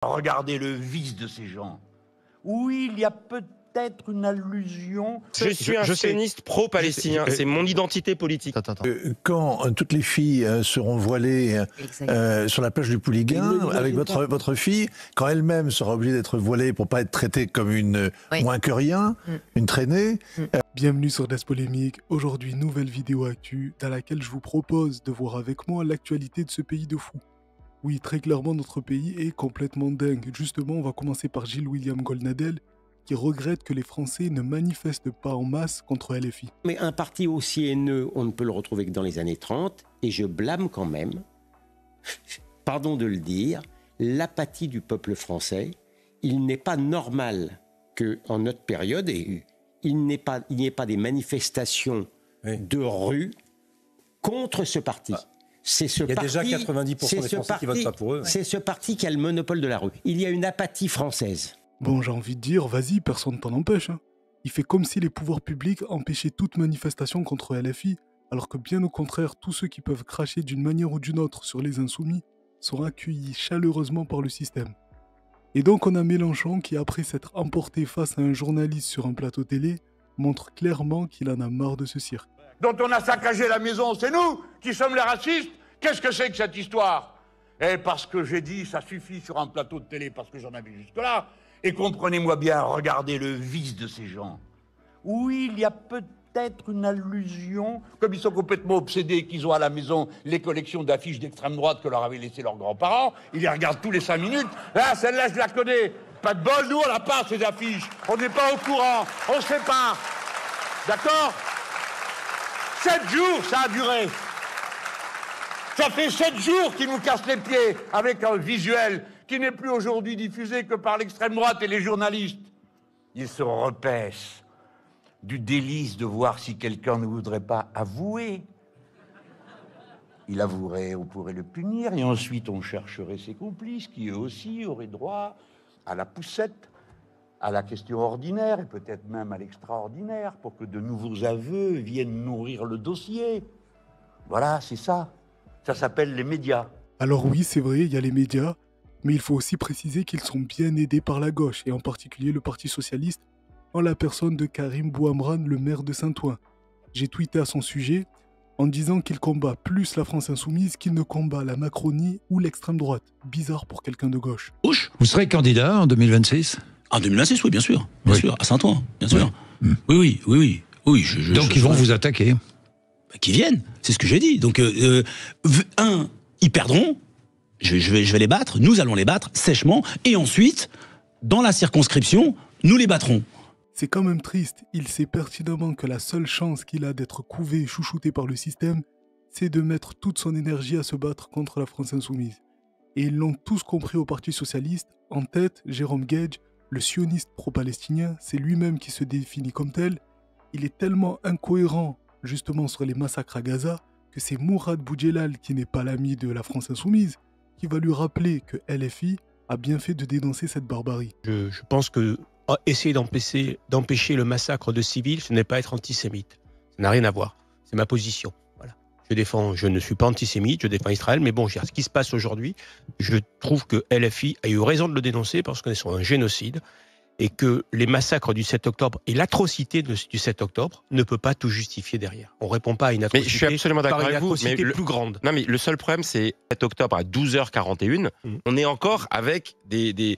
Regardez le vice de ces gens. Oui, il y a peut-être une allusion. Je suis un sioniste pro-palestinien, c'est mon identité politique. Quand toutes les filles seront voilées sur la plage du Pouliguen, avec votre fille, quand elle-même sera obligée d'être voilée pour pas être traitée comme une moins que rien, une traînée. Bienvenue sur Das Polémique. Aujourd'hui, nouvelle vidéo actu dans laquelle je vous propose de voir avec moi l'actualité de ce pays de fou. Oui, très clairement, notre pays est complètement dingue. Justement, on va commencer par Gilles William Goldnadel, qui regrette que les Français ne manifestent pas en masse contre LFI. Mais un parti aussi haineux, on ne peut le retrouver que dans les années 30, et je blâme quand même, pardon de le dire, l'apathie du peuple français. Il n'est pas normal qu'en notre période, il n'y ait pas des manifestations de rue contre ce parti. C'est ce il y a parti, déjà 90% des Français qui votent pas pour eux. C'est ce parti qui a le monopole de la rue. Il y a une apathie française. Bon, j'ai envie de dire, vas-y, personne ne t'en empêche. Il fait comme si les pouvoirs publics empêchaient toute manifestation contre LFI, alors que bien au contraire, tous ceux qui peuvent cracher d'une manière ou d'une autre sur les insoumis sont accueillis chaleureusement par le système. Et donc on a Mélenchon qui, après s'être emporté face à un journaliste sur un plateau télé, montre clairement qu'il en a marre de ce cirque. Dont on a saccagé la maison, c'est nous qui sommes les racistes. Qu'est-ce que c'est que cette histoire? Et parce que j'ai dit, ça suffit sur un plateau de télé, parce que j'en avais jusque-là. Et comprenez-moi bien, regardez le vice de ces gens. Oui, il y a peut-être une allusion, comme ils sont complètement obsédés, qu'ils ont à la maison les collections d'affiches d'extrême droite que leur avaient laissées leurs grands-parents. Ils les regardent tous les 5 minutes. Là, celle-là, je la connais. Pas de bol, nous, on n'a pas ces affiches. On n'est pas au courant. On ne sait pas. D'accord? 7 jours, ça a duré. Ça fait 7 jours qu'ils nous cassent les pieds avec un visuel qui n'est plus aujourd'hui diffusé que par l'extrême droite et les journalistes. Ils se repaissent du délice de voir si quelqu'un ne voudrait pas avouer. Il avouerait, on pourrait le punir, et ensuite on chercherait ses complices qui eux aussi auraient droit à la poussette, à la question ordinaire et peut-être même à l'extraordinaire pour que de nouveaux aveux viennent nourrir le dossier. Voilà, c'est ça. Ça s'appelle les médias. Alors oui, c'est vrai, il y a les médias, mais il faut aussi préciser qu'ils sont bien aidés par la gauche, et en particulier le Parti Socialiste, en la personne de Karim Bouamran, le maire de Saint-Ouen. J'ai tweeté à son sujet en disant qu'il combat plus la France insoumise qu'il ne combat la Macronie ou l'extrême droite. Bizarre pour quelqu'un de gauche. Vous serez candidat en 2026 ? En 2026, oui, bien sûr, à Saint-Ouen, bien sûr. Oui. Donc ils vont vous attaquer. Qu'ils viennent, c'est ce que j'ai dit. Donc, ils perdront, je vais les battre, nous allons les battre sèchement, et ensuite, dans la circonscription, nous les battrons. C'est quand même triste, il sait pertinemment que la seule chance qu'il a d'être couvé et chouchouté par le système, c'est de mettre toute son énergie à se battre contre la France insoumise. Et ils l'ont tous compris au Parti Socialiste, en tête, Jérôme Guedj, le sioniste pro-palestinien, c'est lui-même qui se définit comme tel. Il est tellement incohérent, justement sur les massacres à Gaza, que c'est Mourad Boudjelal, qui n'est pas l'ami de la France insoumise, qui va lui rappeler que LFI a bien fait de dénoncer cette barbarie. Je pense que essayer d'empêcher le massacre de civils, ce n'est pas être antisémite. Ça n'a rien à voir. C'est ma position. Voilà. Je ne suis pas antisémite, je défends Israël, mais bon, ce qui se passe aujourd'hui, je trouve que LFI a eu raison de le dénoncer parce qu'on est sur un génocide et que les massacres du 7 octobre et l'atrocité du 7 octobre ne peut pas tout justifier derrière. On ne répond pas à une atrocité, mais je suis absolument d'accord avec vous, mais plus grande. Non, mais le seul problème, c'est 7 octobre à 12h41, on est encore avec des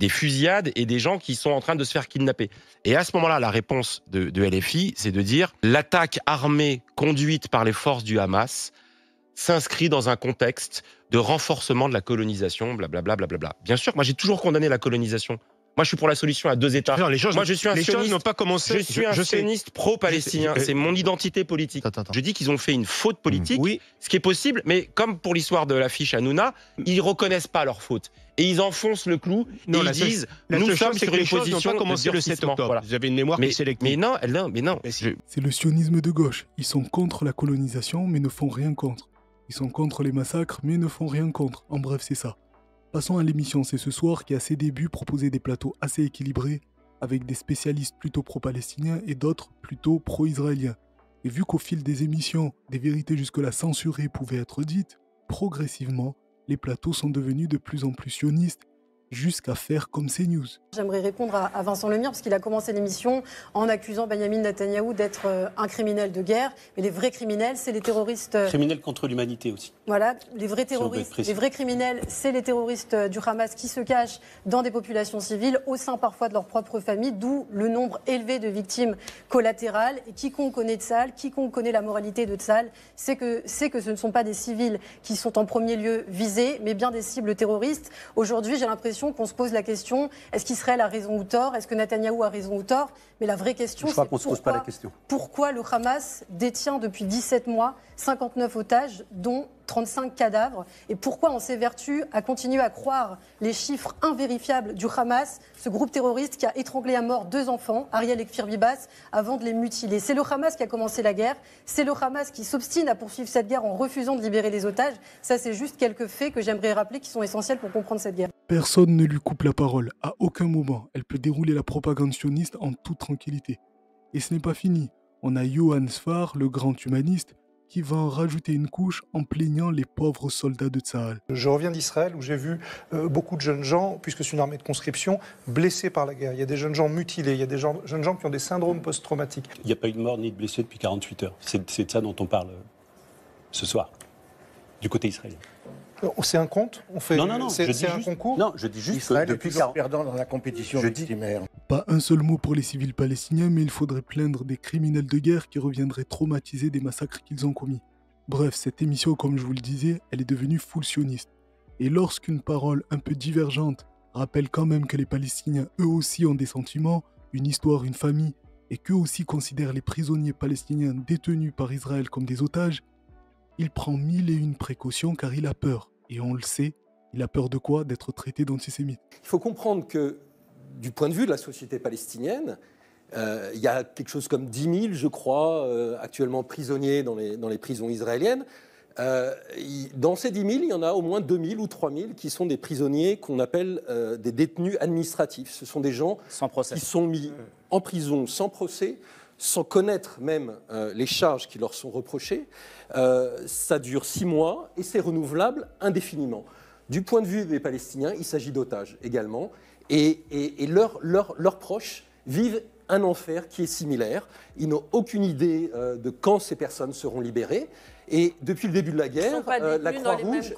fusillades et des gens qui sont en train de se faire kidnapper. Et à ce moment-là, la réponse de LFI, c'est de dire l'attaque armée conduite par les forces du Hamas s'inscrit dans un contexte de renforcement de la colonisation, blablabla. Bien sûr, moi j'ai toujours condamné la colonisation. Moi, je suis pour la solution à 2 États. Moi, je suis un sioniste. N'ont pas commencé. Je suis un sioniste pro-palestinien. C'est mon identité politique. Je dis qu'ils ont fait une faute politique, ce qui est possible, mais comme pour l'histoire de l'affiche Hanouna, ils reconnaissent pas leur faute et ils enfoncent le clou. Et ils disent nous sommes sur une position pas commencé le 7 octobre. Voilà. Vous avez une mémoire qui est sélective. Mais non. C'est le sionisme de gauche. Ils sont contre la colonisation, mais ne font rien contre. Ils sont contre les massacres, mais ne font rien contre. En bref, c'est ça. Passons à l'émission, c'est ce soir qui à ses débuts proposait des plateaux assez équilibrés, avec des spécialistes plutôt pro-palestiniens et d'autres plutôt pro-israéliens. Et vu qu'au fil des émissions, des vérités jusque-là censurées pouvaient être dites, progressivement, les plateaux sont devenus de plus en plus sionistes jusqu'à faire comme CNews. J'aimerais répondre à Vincent Lemire, parce qu'il a commencé l'émission en accusant Benyamin Netanyahou d'être un criminel de guerre. Mais les vrais criminels, c'est les terroristes... Criminels contre l'humanité aussi. Voilà, les vrais terroristes, les vrais criminels, c'est les terroristes du Hamas qui se cachent dans des populations civiles, au sein parfois de leur propre famille, d'où le nombre élevé de victimes collatérales. Et quiconque connaît Tsahal, quiconque connaît la moralité de Tsahal, sait que ce ne sont pas des civils qui sont en premier lieu visés, mais bien des cibles terroristes. Aujourd'hui, j'ai l'impression qu'on se pose la question, est-ce qu'Israël a raison ou tort? Est-ce que Netanyahou a raison ou tort? Mais la vraie question, c'est pourquoi le Hamas détient depuis 17 mois 59 otages, dont 35 cadavres, et pourquoi on s'évertue à continuer à croire les chiffres invérifiables du Hamas, ce groupe terroriste qui a étranglé à mort 2 enfants, Ariel et Kfir Bibas, avant de les mutiler. C'est le Hamas qui a commencé la guerre, c'est le Hamas qui s'obstine à poursuivre cette guerre en refusant de libérer les otages. Ça, c'est juste quelques faits que j'aimerais rappeler qui sont essentiels pour comprendre cette guerre. Personne ne lui coupe la parole. À aucun moment, elle peut dérouler la propagande sioniste en toute tranquillité. Et ce n'est pas fini. On a Johann Sfar, le grand humaniste, qui va en rajouter une couche en plaignant les pauvres soldats de Tsahal. Je reviens d'Israël où j'ai vu beaucoup de jeunes gens, puisque c'est une armée de conscription, blessés par la guerre. Il y a des jeunes gens mutilés, il y a des jeunes gens qui ont des syndromes post-traumatiques. Il n'y a pas eu de mort ni de blessés depuis 48 heures. C'est de ça dont on parle ce soir, du côté israélien. C'est un compte? Non, c'est un concours? Non, je dis juste Israël que depuis est toujours perdant dans la compétition victimaire. Pas un seul mot pour les civils palestiniens, mais il faudrait plaindre des criminels de guerre qui reviendraient traumatisés des massacres qu'ils ont commis. Bref, cette émission, comme je vous le disais, elle est devenue full sioniste. Et lorsqu'une parole un peu divergente rappelle quand même que les Palestiniens eux aussi ont des sentiments, une histoire, une famille, et qu'eux aussi considèrent les prisonniers palestiniens détenus par Israël comme des otages, il prend 1001 précautions car il a peur. Et on le sait, il a peur de quoi? D'être traité d'antisémite. Il faut comprendre que, du point de vue de la société palestinienne, il y a quelque chose comme 10 000, je crois, actuellement prisonniers dans les prisons israéliennes. Dans ces 10 000, il y en a au moins 2 000 ou 3 000 qui sont des prisonniers qu'on appelle des détenus administratifs. Ce sont des gens qui sont mis en prison sans procès, sans connaître même les charges qui leur sont reprochées. Ça dure 6 mois et c'est renouvelable indéfiniment. Du point de vue des Palestiniens, il s'agit d'otages également. Et leurs proches vivent un enfer qui est similaire. Ils n'ont aucune idée de quand ces personnes seront libérées. Et depuis le début de la guerre, la Croix-Rouge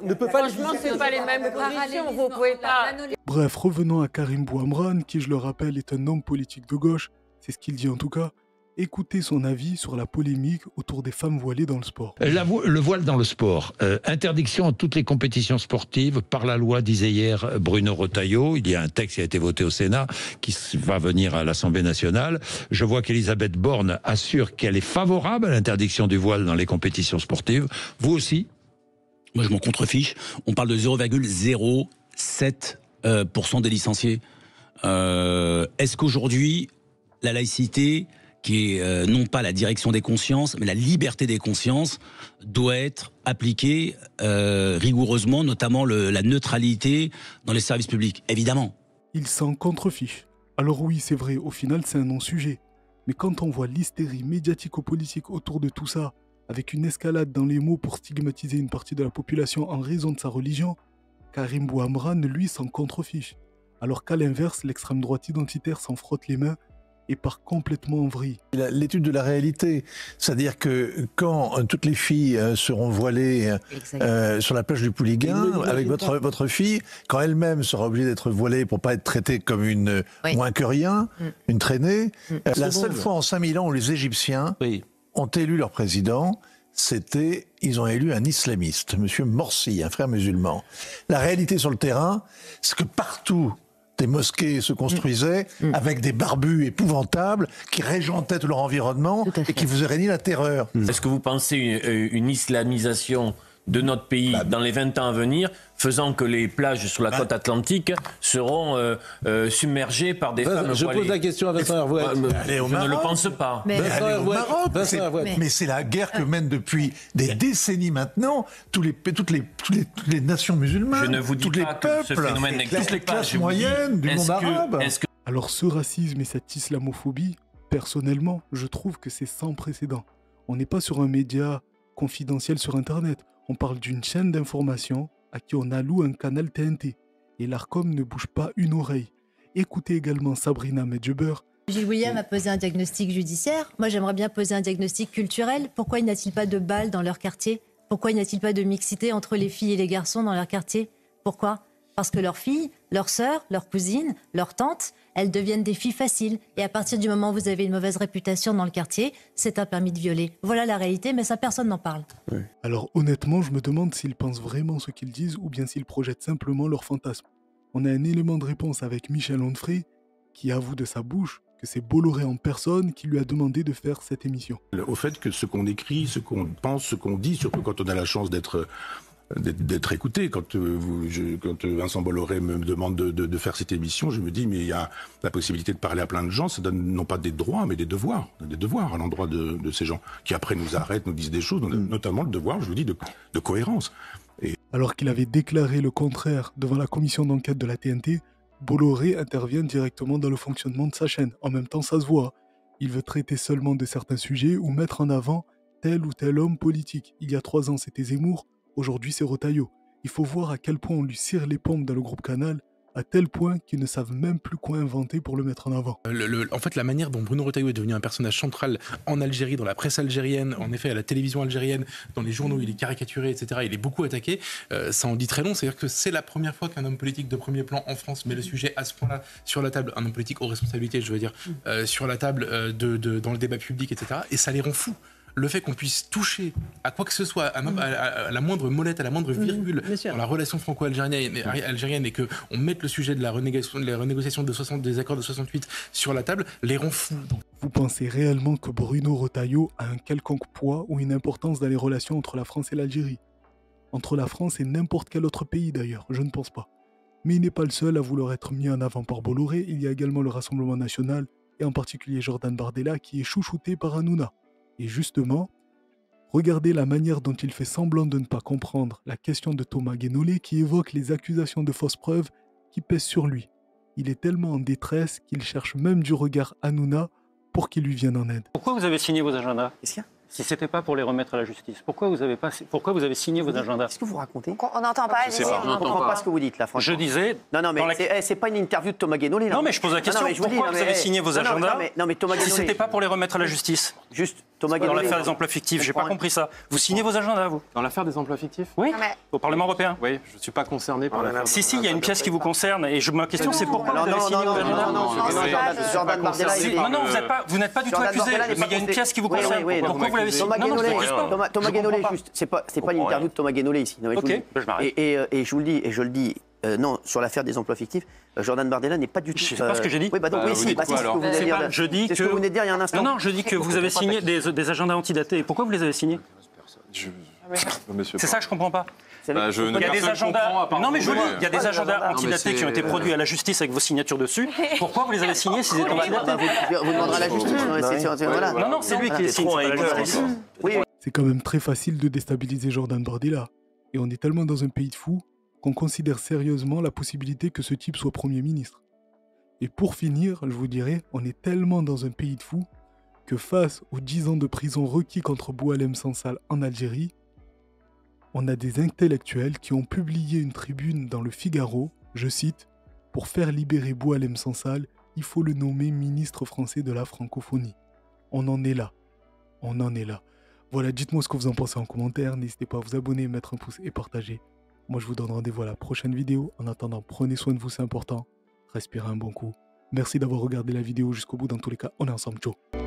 ne peut pas les Franchement, ce n'est pas les mêmes conditions. Vous pouvez pas... Bref, revenons à Karim Bouamran, qui, je le rappelle, est un homme politique de gauche. C'est ce qu'il dit en tout cas. Écoutez son avis sur la polémique autour des femmes voilées dans le sport. Le voile dans le sport. Interdiction à toutes les compétitions sportives par la loi, disait hier Bruno Retailleau. Il y a un texte qui a été voté au Sénat, qui va venir à l'Assemblée nationale. Je vois qu'Elisabeth Borne assure qu'elle est favorable à l'interdiction du voile dans les compétitions sportives. Vous aussi? Moi, je m'en contrefiche. On parle de 0,07% des licenciés. Est-ce qu'aujourd'hui, la laïcité, qui est non pas la direction des consciences, mais la liberté des consciences, doit être appliquée rigoureusement, notamment la neutralité dans les services publics, évidemment. Il s'en contrefiche. Alors oui, c'est vrai, au final, c'est un non-sujet. Mais quand on voit l'hystérie médiatico-politique autour de tout ça, avec une escalade dans les mots pour stigmatiser une partie de la population en raison de sa religion, Karim Bouamran, lui, s'en contrefiche. Alors qu'à l'inverse, l'extrême droite identitaire s'en frotte les mains et part complètement en vrille. L'étude de la réalité, c'est-à-dire que quand toutes les filles seront voilées sur la plage du Pouliguen, avec votre fille, quand elle-même sera obligée d'être voilée pour pas être traitée comme une moins que rien, une traînée, la seule fois en 5000 ans où les Égyptiens ont élu leur président, ils ont élu un islamiste, Monsieur Morsi, un frère musulman. La réalité sur le terrain, c'est que partout, des mosquées se construisaient avec des barbus épouvantables qui régentaient tout leur environnement et qui faisaient régner la terreur. Est-ce que vous pensez une islamisation de notre pays dans les 20 ans à venir, faisant que les plages sur la côte atlantique seront submergées par des femmes voilées? Je pose la question à Vincent Hervouet. Je ne le pense pas. Mais c'est la guerre que mènent depuis des décennies maintenant toutes les nations musulmanes, je ne vous dis tous les pas peuples, que ce phénomène n'existe les pas. classes moyennes du monde arabe. Alors ce racisme et cette islamophobie, personnellement, je trouve que c'est sans précédent. On n'est pas sur un média confidentiel sur Internet. On parle d'une chaîne d'information à qui on alloue un canal TNT. Et l'ARCOM ne bouge pas une oreille. Écoutez également Sabrina Medjeber. Gilles William a posé un diagnostic judiciaire. Moi, j'aimerais bien poser un diagnostic culturel. Pourquoi n'y a-t-il pas de bal dans leur quartier? Pourquoi n'y a-t-il pas de mixité entre les filles et les garçons dans leur quartier? Pourquoi? Parce que leurs filles, leurs sœurs, leurs cousines, leurs tantes, elles deviennent des filles faciles. Et à partir du moment où vous avez une mauvaise réputation dans le quartier, c'est un permis de violer. Voilà la réalité, mais ça, personne n'en parle. Oui. Alors honnêtement, je me demande s'ils pensent vraiment ce qu'ils disent ou bien s'ils projettent simplement leurs fantasmes. On a un élément de réponse avec Michel Onfray qui avoue de sa bouche que c'est Bolloré en personne qui lui a demandé de faire cette émission. Au fait que ce qu'on écrit, ce qu'on pense, ce qu'on dit, surtout quand on a la chance d'être écouté. Quand Vincent Bolloré me demande de faire cette émission, je me dis, mais il y a la possibilité de parler à plein de gens, ça donne non pas des droits, mais des devoirs à l'endroit de ces gens, qui après nous arrêtent, nous disent des choses, notamment le devoir, je vous dis, de cohérence. Alors qu'il avait déclaré le contraire devant la commission d'enquête de la TNT, Bolloré intervient directement dans le fonctionnement de sa chaîne. En même temps, ça se voit. Il veut traiter seulement de certains sujets ou mettre en avant tel ou tel homme politique. Il y a 3 ans, c'était Zemmour. Aujourd'hui, c'est Retailleau. Il faut voir à quel point on lui cire les pompes dans le groupe Canal, à tel point qu'ils ne savent même plus quoi inventer pour le mettre en avant. En fait, la manière dont Bruno Retailleau est devenu un personnage central en Algérie, dans la presse algérienne, en effet à la télévision algérienne, dans les journaux, il est caricaturé, etc. Il est beaucoup attaqué. Ça en dit très long. C'est-à-dire que c'est la première fois qu'un homme politique de premier plan en France met le sujet à ce point-là sur la table, un homme politique aux responsabilités, je veux dire, sur la table dans le débat public, etc. Et ça les rend fous. Le fait qu'on puisse toucher à quoi que ce soit, à la moindre molette, à la moindre virgule dans la relation franco-algérienne et qu'on mette le sujet de la renégociation des accords de 68 sur la table, les rend fous. Vous pensez réellement que Bruno Retailleau a un quelconque poids ou une importance dans les relations entre la France et l'Algérie? Entre la France et n'importe quel autre pays d'ailleurs, je ne pense pas. Mais il n'est pas le seul à vouloir être mis en avant par Bolloré, il y a également le Rassemblement National et en particulier Jordan Bardella qui est chouchouté par Hanouna. Et justement, regardez la manière dont il fait semblant de ne pas comprendre la question de Thomas Guénolé qui évoque les accusations de fausses preuves qui pèsent sur lui. Il est tellement en détresse qu'il cherche même du regard Hanouna pour qu'il lui vienne en aide. Pourquoi vous avez signé vos agendas? Si ce n'était pas pour les remettre à la justice, pourquoi vous avez signé vos agendas? Qu'est-ce que vous racontez? On n'entend pas. On n'entend pas ce que vous dites là, franchement. Je disais... Non, mais c'est pas une interview de Thomas Guénolé là. Non, mais je pose la question. Pourquoi vous avez signé vos agendas Thomas Guénolé, si ce n'était pas pour les remettre à la justice? Juste Thomas Guénolé. Dans l'affaire des emplois fictifs, j'ai pas compris ça. Vous signez vos agendas, vous? Dans l'affaire des emplois fictifs? Oui. Au Parlement européen? Oui, je ne suis pas concerné par l'affaire. Si, il y a une pièce qui vous concerne et ma question c'est pourquoi vous avez signé vos agendas? Jordan Bardella. Non, vous n'êtes pas du tout accusé, mais il y a une pièce qui vous concerne. Pourquoi vous l'avez signé? Thomas Guénolé, juste, c'est pas une interview de Thomas Guénolé ici. Non, ok, je m'arrête. Et je le dis, non, sur l'affaire des emplois fictifs, Jordan Bardella n'est pas du tout. Je sais pas ce que j'ai dit. Oui, bah donc, c'est ce que vous venez de dire. Je dis que. C'est ce que vous venez de dire il y a un instant. Non, je dis que vous avez signé des agendas antidatés. Pourquoi vous les avez signés? C'est ça que je comprends pas. Il y a des agendas. Non, mais je vous dis, il y a des agendas antidatés qui ont été produits à la justice avec vos signatures dessus. Pourquoi vous les avez signés s'ils étaient antidatés? Vous demanderez à la justice. Non, c'est lui qui les signe. C'est quand même très facile de déstabiliser Jordan Bardella. Et on est tellement dans un pays de fous qu'on considère sérieusement la possibilité que ce type soit Premier ministre. Et pour finir, je vous dirais, on est tellement dans un pays de fous que face aux 10 ans de prison requis contre Boualem Sansal en Algérie, on a des intellectuels qui ont publié une tribune dans le Figaro, je cite, « Pour faire libérer Boualem Sansal, il faut le nommer ministre français de la francophonie. » On en est là. On en est là. Voilà, dites-moi ce que vous en pensez en commentaire. N'hésitez pas à vous abonner, mettre un pouce et partager. Moi, je vous donne rendez-vous à la prochaine vidéo. En attendant, prenez soin de vous, c'est important. Respirez un bon coup. Merci d'avoir regardé la vidéo jusqu'au bout. Dans tous les cas, on est ensemble. Ciao.